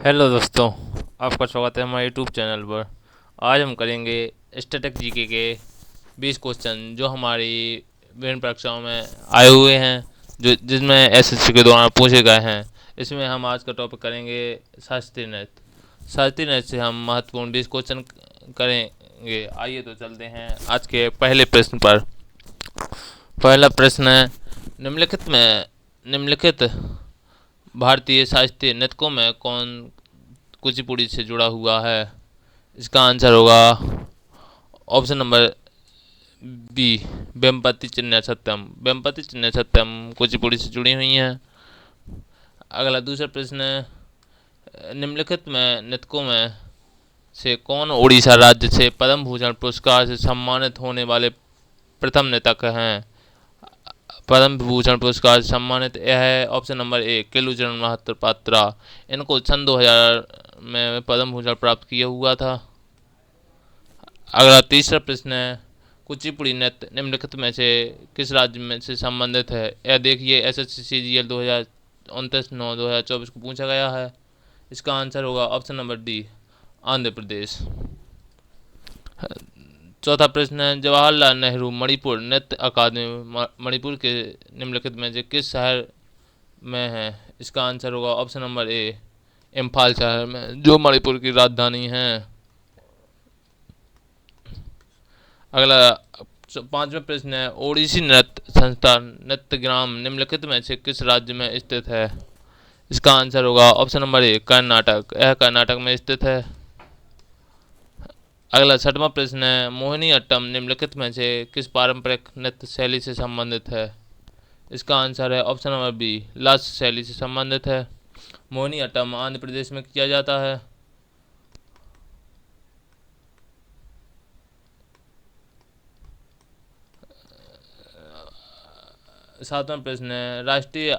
Hello दोस्तों, आपका स्वागत है हमारे यूट्यूब चैनल पर। आज हम करेंगे स्टैटिक जीके के 20 क्वेश्चन जो हमारी विभिन्न परीक्षाओं में आए हुए हैं, जो जिसमें एसएससी के दौरान पूछे गए हैं। इसमें हम आज का टॉपिक करेंगे शास्त्रीय नृत्य। शास्त्रीय नृत्य से हम महत्वपूर्ण 20 क्वेश्चन करेंगे। आइए तो चलते हैं आज के पहले प्रश्न पर। पहला प्रश्न है, निम्नलिखित भारतीय शास्त्रीय नृत्यों में कौन कुचिपुड़ी से जुड़ा हुआ है? इसका आंसर होगा ऑप्शन नंबर बी, वेम्पति चिन्या सत्यम। वेम्पति चिन्या सत्यम कुचिपुड़ी से जुड़ी हुई हैं। अगला दूसरा प्रश्न है, निम्नलिखित में नृत्यों में से कौन उड़ीसा राज्य से पद्म भूषण पुरस्कार से सम्मानित होने वाले प्रथम नृतक हैं? पद्म भूषण पुरस्कार से सम्मानित यह है option number A, Kelucharan Mohapatra. इनको सन 2000 में पद्म भूषण प्राप्त किया हुआ था। अगला तीसरा प्रश्न है, कुचिपुड़ी नृत्य निम्नलिखित में से किस राज्य में से संबंधित है? यह देखिए एसएससी सीजीएल 2029/9/2024 को पूछा गया है। इसका आंसर होगा option number D, Andhra Pradesh. चौथा प्रश्न है, जवाहरलाल नेहरू मणिपुर नृत्य अकादमी मणिपुर के निम्नलिखित में से किस शहर में है? इसका आंसर होगा ऑप्शन नंबर ए, इम्फाल शहर में, जो मणिपुर की राजधानी है। अगला पांचवा प्रश्न है, ओडिसी नृत्य संस्थान नृत्यग्राम निम्नलिखित में से किस राज्य में स्थित है? इसका आंसर होगा ऑप्शन नंबर ए, कर्नाटक। यह कर्नाटक में स्थित है। अगला छठवां प्रश्न है, मोहिनी अट्टम निम्नलिखित में से किस पारंपरिक नृत्य शैली से संबंधित है? इसका आंसर है ऑप्शन नंबर बी, लास्य शैली से संबंधित है। मोहिनी अट्टम आंध्र प्रदेश में किया जाता है। सातवां प्रश्न है, राष्ट्रीय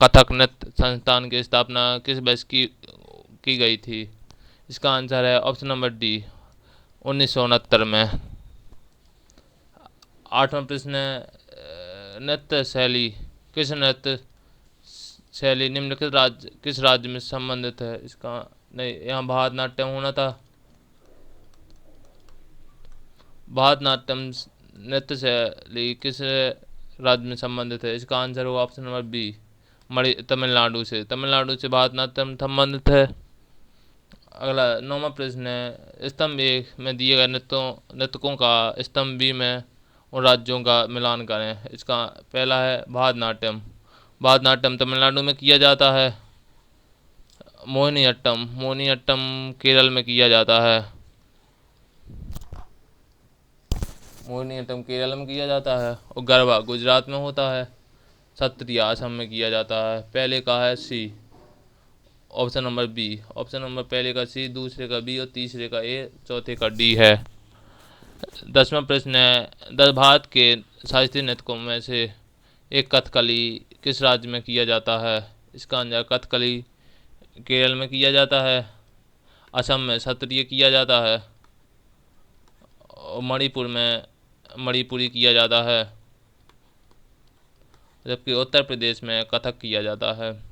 कथक नृत्य संस्थान की स्थापना किस वर्ष की गई थी? इसका आंसर है ऑप्शन नंबर डी, 1969 में। आठवां प्रश्न है, नृत्य शैली किस नृत्य शैली निम्नलिखित राज्य किस राज्य में संबंधित है? इसका नहीं, यहाँ भारतनाट्यम होना था। भारतनाट्यम नृत्य शैली किस राज्य में संबंधित है? इसका आंसर होगा ऑप्शन नंबर बी, तमिलनाडु से। तमिलनाडु से भारतनाट्यम संबंधित है। अगला नौवां प्रश्न है, स्तंभ ए में दिए गए नृतकों का स्तंभ बी में उन राज्यों का मिलान करें। इसका पहला है भारतनाट्यम। भारतनाट्यम तमिलनाडु में किया जाता है। मोहिनीअट्टम केरल में किया जाता है। मोहिनीअट्टम केरल में किया जाता है और गरबा गुजरात में होता है। सत्रिया असम में किया जाता है। पहले का है C, option number B. Option number पहले का सी, दूसरे का बी और तीसरे का ए, चौथे का डी है। 10वां प्रश्न है, भारत के शास्त्रीय नृत्यों में से एक कथकली किस राज्य में किया जाता है? इसका आंसर कथकली केरल में किया जाता है। असम में सत्रिय किया जाता है और मणिपुर में मणिपुरी किया जाता है, जबकि उत्तर प्रदेश में कथक किया जाता है।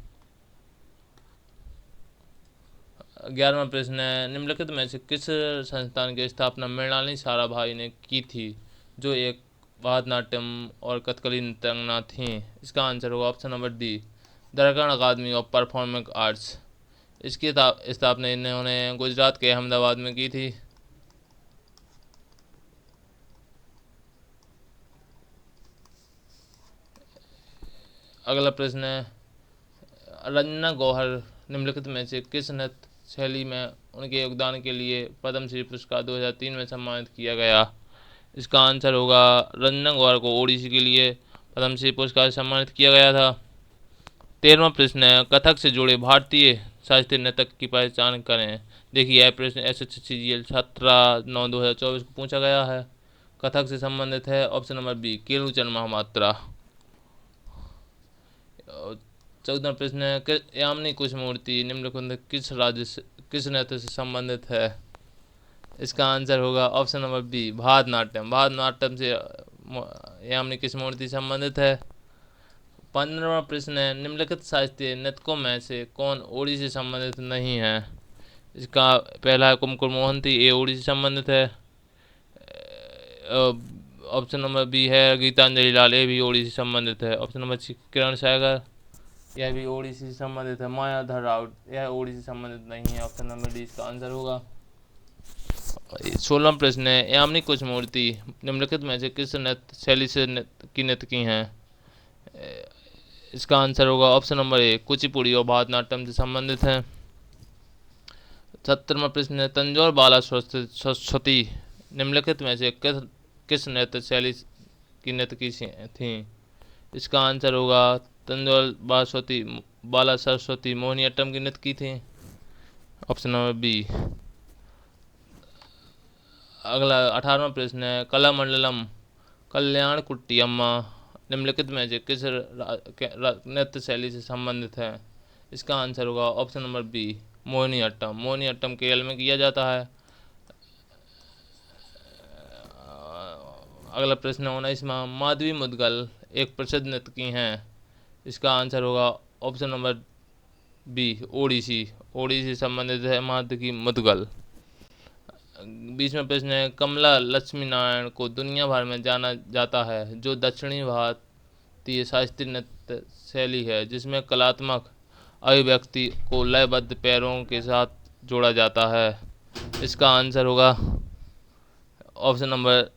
11वां प्रश्न है, निम्नलिखित में से किस संस्थान की स्थापना मृणालिनी साराभाई ने की थी, जो एक भारतनाट्यम और कथकली नृत्यांगना थीं? इसका आंसर होगा ऑप्शन नंबर डी, दरकन अकादमी ऑफ परफॉर्मिंग आर्ट्स। इसकी स्थापना इन्होंने गुजरात के अहमदाबाद में की थी। अगला प्रश्न है, रंजना गौहर निम्नलिखित में से किस नृत्य शैली में उनके योगदान के लिए पद्मश्री पुरस्कार 2003 में सम्मानित किया गया? इसका आंसर होगा, रंजना गौहर को ओडिसी के लिए पद्मश्री पुरस्कार से सम्मानित किया गया था। 13वां प्रश्न है, कथक से जुड़े भारतीय शास्त्रीय नृतक की पहचान करें। देखिए यह प्रश्न SSCGL 17/9/2024 को पूछा गया है। कथक से संबंधित है option number B, Kelucharan Mohapatra. 14वां प्रश्न है, यामिनी कृष्णमूर्ति निम्नलिखित किस नृत्य से संबंधित है? इसका आंसर होगा option number B, Bharatanatyam. Bharatanatyam से यामिनी कृष्णमूर्ति संबंधित है। 15वां प्रश्न है, निम्नलिखित शास्त्रीय नृतकों में से कौन ओडिसी से संबंधित नहीं है? इसका पहला है कुमकुम मोहंती, ये ओडिसी से संबंधित है। ऑप्शन नंबर बी है गीतांजलि लाल, ये भी ओडिसी से संबंधित है। ऑप्शन नंबर सी किरण सहगर, यह भी ओडिसी से संबंधित है। मायाधर राउत, यह ओडिसी से संबंधित नहीं है। ऑप्शन नंबर डी इसका आंसर होगा। 16वां प्रश्न है, यामिनी कृष्णमूर्ति निम्नलिखित में से किस नृत्य शैली से नृत्य की हैं? इसका आंसर होगा ऑप्शन नंबर ए कुचिपुड़ी और भारतनाट्यम से संबंधित है। 17वां प्रश्न है, तंजौर बाला सरस्वती निम्नलिखित में से किस नृत्य शैली की नृत्य की थी? इसका आंसर होगा तंजौर बाला सरस्वती मोहिनीअट्टम की नृत्य की थी। Option number B. अगला 18वां प्रश्न है, कलामंडलम कल्याण कुट्टी अम्मा निम्नलिखित में से किस नृत्य शैली से संबंधित है? इसका आंसर होगा option number B Mohiniyattam. Mohiniyattam Kerala में किया जाता है। अगला प्रश्न 19वां, माधवी मुदगल एक प्रसिद्ध नर्तकी हैं। इसका आंसर होगा option number B Odissi. Odissi से संबंधित है माधवी मुदगल। 20वां प्रश्न है, कमला लक्ष्मी नारायण को दुनिया भर में जाना जाता है जो दक्षिणी भारतीय शास्त्रीय नृत्य शैली है जिसमें कलात्मक अभिव्यक्ति को लयबद्ध पैरों के साथ जोड़ा जाता है। इसका आंसर होगा ऑप्शन नंबर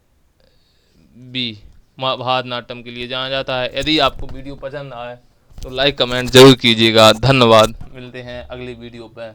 बी भारतनाट्यम के लिए जाना जाता है। यदि आपको वीडियो पसंद आए तो लाइक कमेंट जरूर कीजिएगा। धन्यवाद, मिलते हैं अगली वीडियो पर।